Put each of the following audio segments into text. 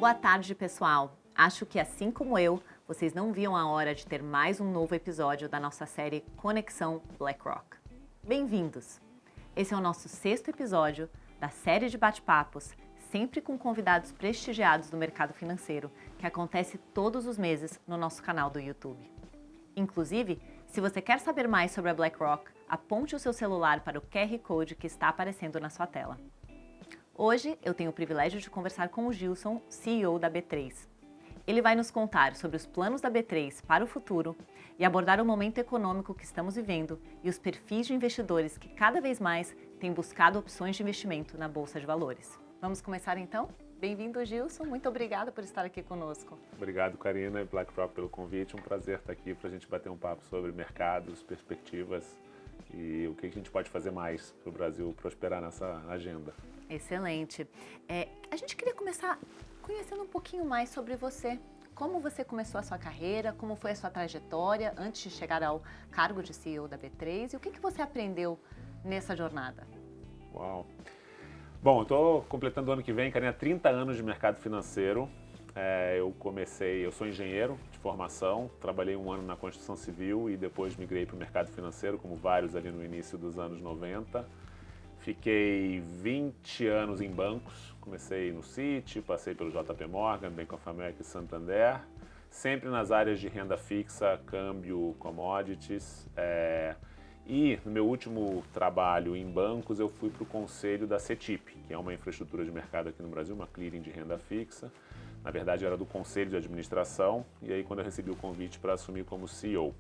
Boa tarde, pessoal. Acho que, assim como eu, vocês não viam a hora de ter mais um novo episódio da nossa série Conexão BlackRock. Bem-vindos! Esse é o nosso 6º episódio da série de bate-papos, sempre com convidados prestigiados do mercado financeiro, que acontece todos os meses no nosso canal do YouTube. Inclusive, se você quer saber mais sobre a BlackRock, aponte o seu celular para o QR Code que está aparecendo na sua tela. Hoje eu tenho o privilégio de conversar com o Gilson, CEO da B3. Ele vai nos contar sobre os planos da B3 para o futuro e abordar o momento econômico que estamos vivendo e os perfis de investidores que cada vez mais têm buscado opções de investimento na Bolsa de Valores. Vamos começar então? Bem-vindo, Gilson. Muito obrigada por estar aqui conosco. Obrigado, Karina e BlackRock pelo convite. Um prazer estar aqui para a gente bater um papo sobre mercados, perspectivas e o que a gente pode fazer mais para o Brasil prosperar nessa agenda. Excelente. A gente queria começar conhecendo um pouquinho mais sobre você. Como você começou a sua carreira, como foi a sua trajetória antes de chegar ao cargo de CEO da B3 e o que você aprendeu nessa jornada? Uau! Bom, eu estou completando o ano que vem, Karina, 30 anos de mercado financeiro. Eu sou engenheiro de formação, trabalhei um ano na construção civil e depois migrei para o mercado financeiro, como vários ali no início dos anos 90. Fiquei 20 anos em bancos, comecei no Citi, passei pelo JP Morgan, Bank of America e Santander, sempre nas áreas de renda fixa, câmbio, commodities. E no meu último trabalho em bancos, eu fui para o conselho da CETIP, que é uma infraestrutura de mercado aqui no Brasil, uma clearing de renda fixa. Na verdade, era do conselho de administração, e aí quando eu recebi o convite para assumir como CEO.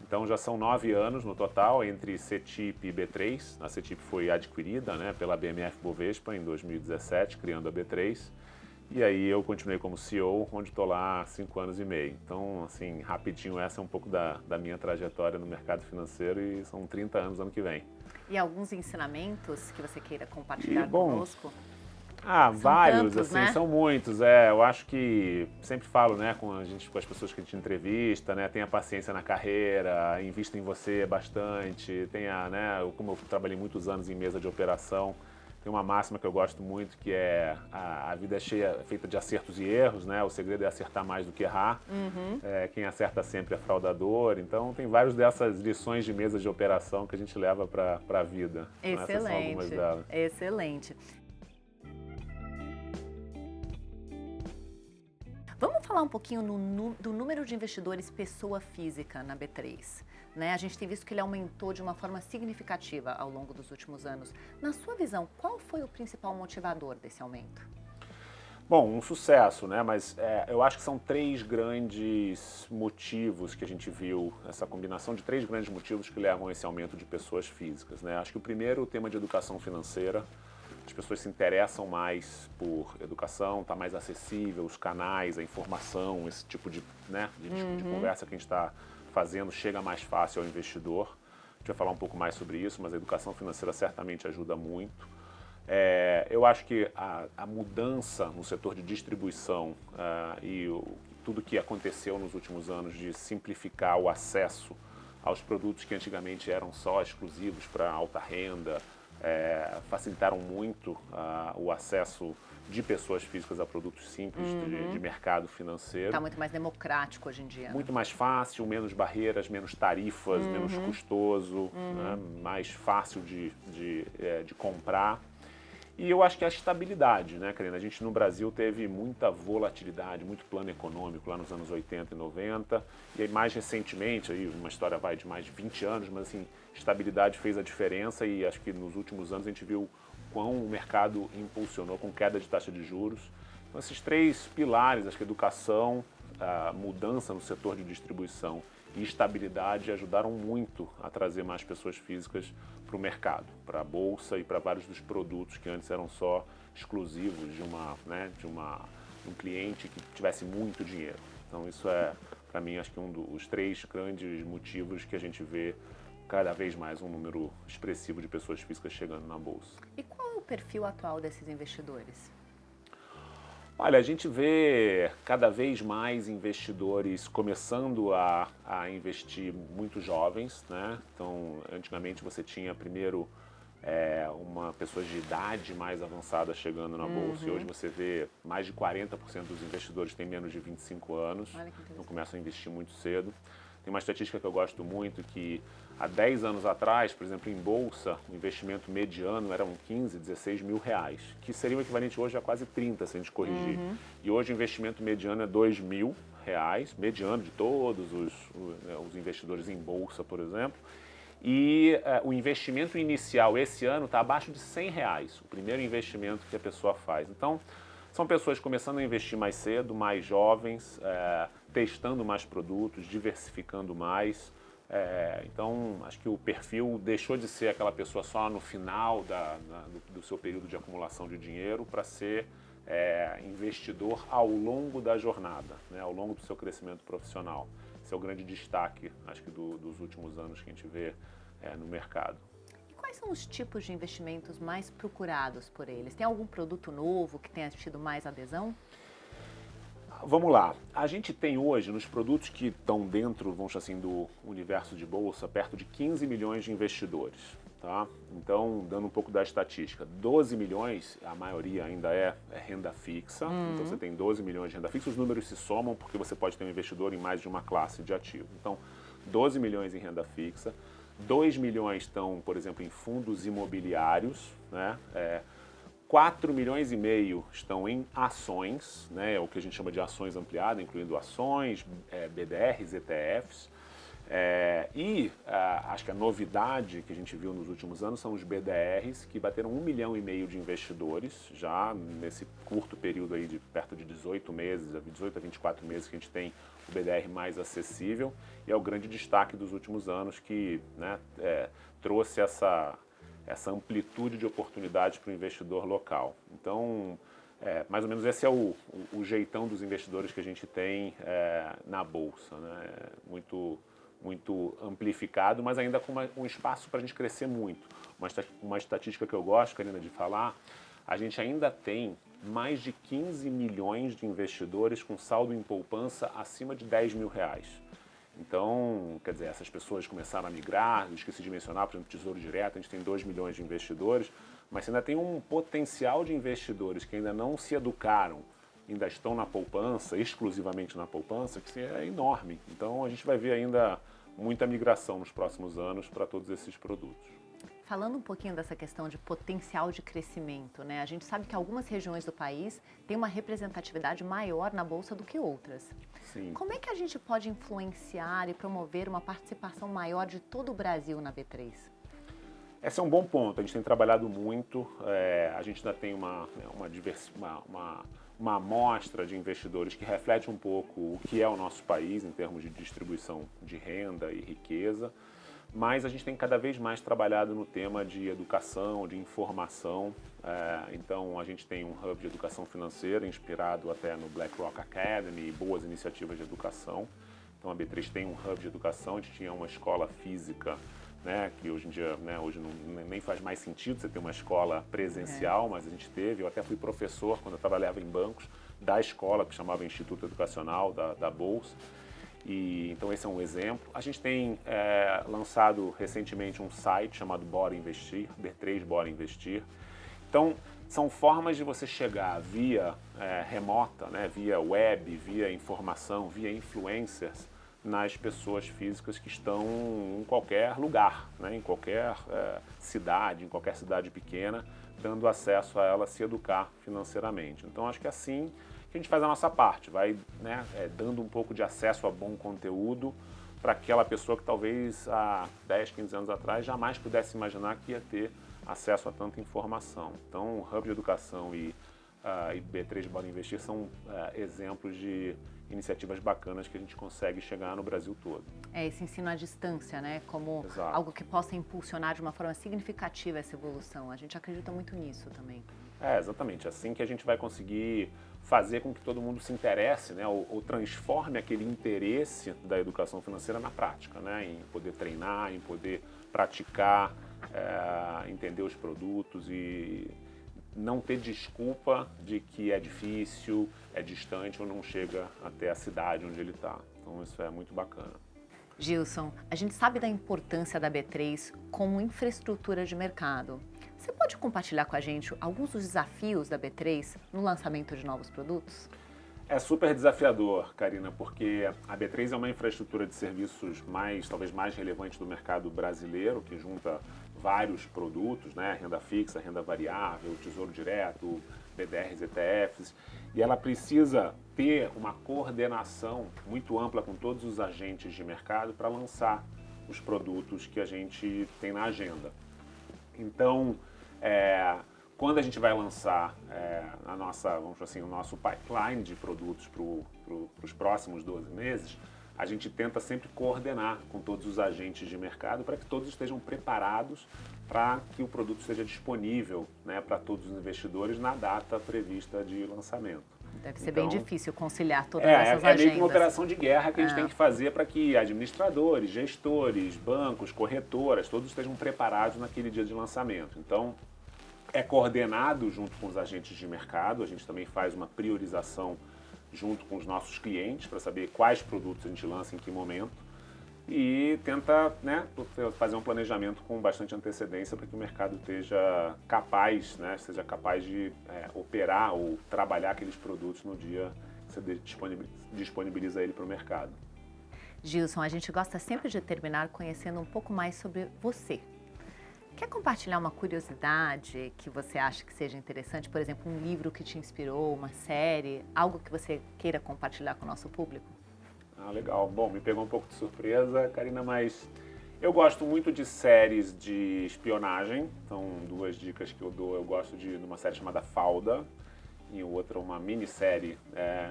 Então já são 9 anos no total entre CETIP e B3. A CETIP foi adquirida, pela BMF Bovespa em 2017, criando a B3. E aí eu continuei como CEO, onde estou lá há 5 anos e meio. Então, assim, rapidinho, essa é um pouco da minha trajetória no mercado financeiro e são 30 anos ano que vem. E alguns ensinamentos que você queira compartilhar conosco? São vários, tantos, assim, né? São muitos. Eu acho que sempre falo, com as pessoas que a gente entrevista, tenha paciência na carreira, invista em você bastante, como eu trabalhei muitos anos em mesa de operação, tem uma máxima que eu gosto muito, que é a vida é feita de acertos e erros, O segredo é acertar mais do que errar. Quem acerta sempre é fraudador. Então, tem várias dessas lições de mesa de operação que a gente leva para a vida. Essas são algumas delas. Excelente. Vamos falar um pouquinho do número de investidores pessoa física na B3. A gente tem visto que ele aumentou de uma forma significativa ao longo dos últimos anos. Na sua visão, qual foi o principal motivador desse aumento? Bom, um sucesso, mas eu acho que são 3 grandes motivos que a gente viu, essa combinação de 3 grandes motivos que levam a esse aumento de pessoas físicas. Acho que o primeiro, o tema de educação financeira. As pessoas se interessam mais por educação, está mais acessível, os canais, a informação, esse tipo de conversa que a gente está fazendo chega mais fácil ao investidor. A gente vai falar um pouco mais sobre isso, mas a educação financeira certamente ajuda muito. Eu acho que a mudança no setor de distribuição tudo que aconteceu nos últimos anos de simplificar o acesso aos produtos que antigamente eram só exclusivos para alta renda, facilitaram muito o acesso de pessoas físicas a produtos simples de mercado financeiro. Está muito mais democrático hoje em dia. Muito mais fácil, menos barreiras, menos tarifas, menos custoso, mais fácil de comprar. E eu acho que a estabilidade, Karina? A gente no Brasil teve muita volatilidade, muito plano econômico lá nos anos 80 e 90. E aí mais recentemente, aí uma história vai de mais de 20 anos, mas assim, estabilidade fez a diferença e acho que nos últimos anos a gente viu quão o mercado impulsionou com queda de taxa de juros. Então esses 3 pilares, acho que educação, a mudança no setor de distribuição e estabilidade ajudaram muito a trazer mais pessoas físicas para o mercado, para a bolsa e para vários dos produtos que antes eram só exclusivos de um cliente que tivesse muito dinheiro. Então isso para mim, acho que um dos 3 grandes motivos que a gente vê cada vez mais um número expressivo de pessoas físicas chegando na bolsa. E qual é o perfil atual desses investidores? Olha, a gente vê cada vez mais investidores começando a investir muito jovens, Então, antigamente você tinha primeiro uma pessoa de idade mais avançada chegando na Bolsa. E hoje você vê mais de 40% dos investidores têm menos de 25 anos, então começam a investir muito cedo. Tem uma estatística que eu gosto muito, que há 10 anos atrás, por exemplo, em Bolsa, o investimento mediano eram 15, 16 mil reais, que seria o equivalente hoje a quase 30, se a gente corrigir. E hoje o investimento mediano é 2 mil reais, mediano de todos os investidores em Bolsa, por exemplo. E o investimento inicial esse ano está abaixo de 100 reais, o primeiro investimento que a pessoa faz. Então, são pessoas começando a investir mais cedo, mais jovens, testando mais produtos, diversificando mais. Então, acho que o perfil deixou de ser aquela pessoa só no final do seu período de acumulação de dinheiro para ser investidor ao longo da jornada, né, ao longo do seu crescimento profissional. Esse é o grande destaque, acho que dos últimos anos que a gente vê no mercado. E quais são os tipos de investimentos mais procurados por eles? Tem algum produto novo que tenha tido mais adesão? Vamos lá. A gente tem hoje, nos produtos que estão dentro, vamos dizer assim, do universo de bolsa, perto de 15 milhões de investidores. Tá? Então, dando um pouco da estatística, 12 milhões, a maioria ainda é renda fixa. Então, você tem 12 milhões de renda fixa. Os números se somam porque você pode ter um investidor em mais de uma classe de ativo. Então, 12 milhões em renda fixa. 2 milhões estão, por exemplo, em fundos imobiliários, né? 4 milhões e meio estão em ações, né? O que a gente chama de ações ampliadas, incluindo ações, BDRs, ETFs. Acho que a novidade que a gente viu nos últimos anos são os BDRs, que bateram 1,5 milhão de investidores, já nesse curto período aí de perto de 18 meses, 18 a 24 meses que a gente tem o BDR mais acessível, e é o grande destaque dos últimos anos que, né, trouxe essa amplitude de oportunidades para o investidor local. Então, mais ou menos esse é o jeitão dos investidores que a gente tem na Bolsa, né? Muito amplificado, mas ainda com um espaço para a gente crescer muito. Uma estatística que eu gosto, Karina, de falar, a gente ainda tem mais de 15 milhões de investidores com saldo em poupança acima de 10 mil reais. Então, quer dizer, essas pessoas começaram a migrar, eu esqueci de mencionar, por exemplo, Tesouro Direto, a gente tem 2 milhões de investidores, mas você ainda tem um potencial de investidores que ainda não se educaram, ainda estão na poupança, exclusivamente na poupança, que é enorme. Então, a gente vai ver ainda muita migração nos próximos anos para todos esses produtos. Falando um pouquinho dessa questão de potencial de crescimento, né? A gente sabe que algumas regiões do país têm uma representatividade maior na Bolsa do que outras. Sim. Como é que a gente pode influenciar e promover uma participação maior de todo o Brasil na B3? Esse é um bom ponto. A gente tem trabalhado muito, a gente ainda tem uma amostra de investidores que reflete um pouco o que é o nosso país em termos de distribuição de renda e riqueza, mas a gente tem cada vez mais trabalhado no tema de educação, de informação. Então, a gente tem um hub de educação financeira inspirado até no BlackRock Academy e boas iniciativas de educação. Então, a B3 tem um hub de educação, a gente tinha uma escola física, né, que hoje em dia, né, hoje nem faz mais sentido você ter uma escola presencial, mas a gente teve. Eu até fui professor quando eu trabalhava em bancos da escola, que chamava Instituto Educacional da Bolsa. Então esse é um exemplo. A gente tem lançado recentemente um site chamado Bora Investir, B3 Bora Investir. Então são formas de você chegar via remota, né, via web, via informação, via influencers, nas pessoas físicas que estão em qualquer lugar, né, em qualquer cidade, em qualquer cidade pequena, dando acesso a ela se educar financeiramente. Então acho que é assim que a gente faz a nossa parte, vai, né, dando um pouco de acesso a bom conteúdo para aquela pessoa que talvez há 10, 15 anos atrás jamais pudesse imaginar que ia ter acesso a tanta informação. Então o Hub de Educação e B3 Bora Investir são exemplos de iniciativas bacanas que a gente consegue chegar no Brasil todo. Esse ensino à distância, né, como Exato. algo que possa impulsionar de uma forma significativa essa evolução. A gente acredita muito nisso também. Exatamente. Assim que a gente vai conseguir fazer com que todo mundo se interesse, né, ou transforme aquele interesse da educação financeira na prática, né, em poder treinar, em poder praticar, entender os produtos e não ter desculpa de que é difícil, é distante ou não chega até a cidade onde ele está. Então isso é muito bacana. Gilson, a gente sabe da importância da B3 como infraestrutura de mercado. Você pode compartilhar com a gente alguns dos desafios da B3 no lançamento de novos produtos? É super desafiador, Karina, porque a B3 é uma infraestrutura de serviços talvez mais relevante do mercado brasileiro, que junta vários produtos, né? Renda fixa, renda variável, tesouro direto, BDRs, ETFs, e ela precisa ter uma coordenação muito ampla com todos os agentes de mercado para lançar os produtos que a gente tem na agenda. Então, quando a gente vai lançar vamos dizer assim, o nosso pipeline de produtos para os próximos 12 meses, a gente tenta sempre coordenar com todos os agentes de mercado para que todos estejam preparados para que o produto seja disponível, né, para todos os investidores na data prevista de lançamento. Deve ser bem difícil conciliar todas essas agendas. É meio que uma operação de guerra que a gente tem que fazer para que administradores, gestores, bancos, corretoras, todos estejam preparados naquele dia de lançamento. Então, é coordenado junto com os agentes de mercado, a gente também faz uma priorização junto com os nossos clientes para saber quais produtos a gente lança em que momento e tenta, né, fazer um planejamento com bastante antecedência para que o mercado esteja capaz, né, seja capaz de operar ou trabalhar aqueles produtos no dia que você disponibiliza ele para o mercado. Gilson, a gente gosta sempre de terminar conhecendo um pouco mais sobre você. Quer compartilhar uma curiosidade que você acha que seja interessante? Por exemplo, um livro que te inspirou, uma série, algo que você queira compartilhar com o nosso público? Ah, legal. Bom, me pegou um pouco de surpresa, Karina, mas eu gosto muito de séries de espionagem. Então, 2 dicas que eu dou. Eu gosto de uma série chamada Falda e outra uma minissérie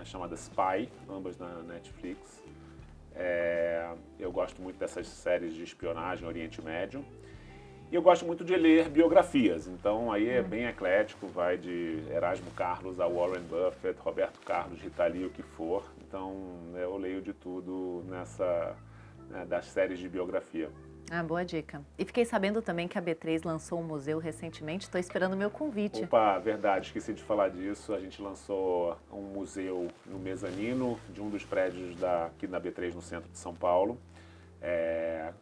chamada Spy, ambas na Netflix. Eu gosto muito dessas séries de espionagem Oriente Médio. E eu gosto muito de ler biografias, então aí é bem eclético, vai de Erasmo Carlos a Warren Buffett, Roberto Carlos, Rita Lee, o que for. Então eu leio de tudo das séries de biografia. Ah, boa dica. E fiquei sabendo também que a B3 lançou um museu recentemente, estou esperando o meu convite. Opa, verdade, esqueci de falar disso. A gente lançou um museu no mezanino de um dos prédios aqui da B3 no centro de São Paulo.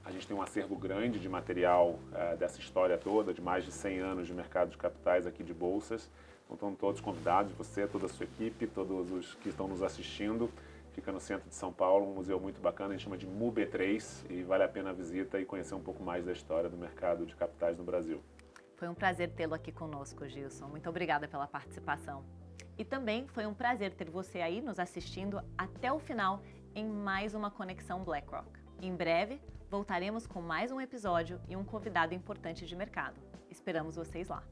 A gente tem um acervo grande de material dessa história toda, de mais de 100 anos de mercado de capitais aqui de bolsas. Então estão todos convidados, você, toda a sua equipe, todos os que estão nos assistindo. Fica no centro de São Paulo, um museu muito bacana, a gente chama de MuB3 e vale a pena a visita e conhecer um pouco mais da história do mercado de capitais no Brasil. Foi um prazer tê-lo aqui conosco, Gilson. Muito obrigada pela participação. E também foi um prazer ter você aí nos assistindo até o final em mais uma Conexão BlackRock. Em breve, voltaremos com mais um episódio e um convidado importante de mercado. Esperamos vocês lá.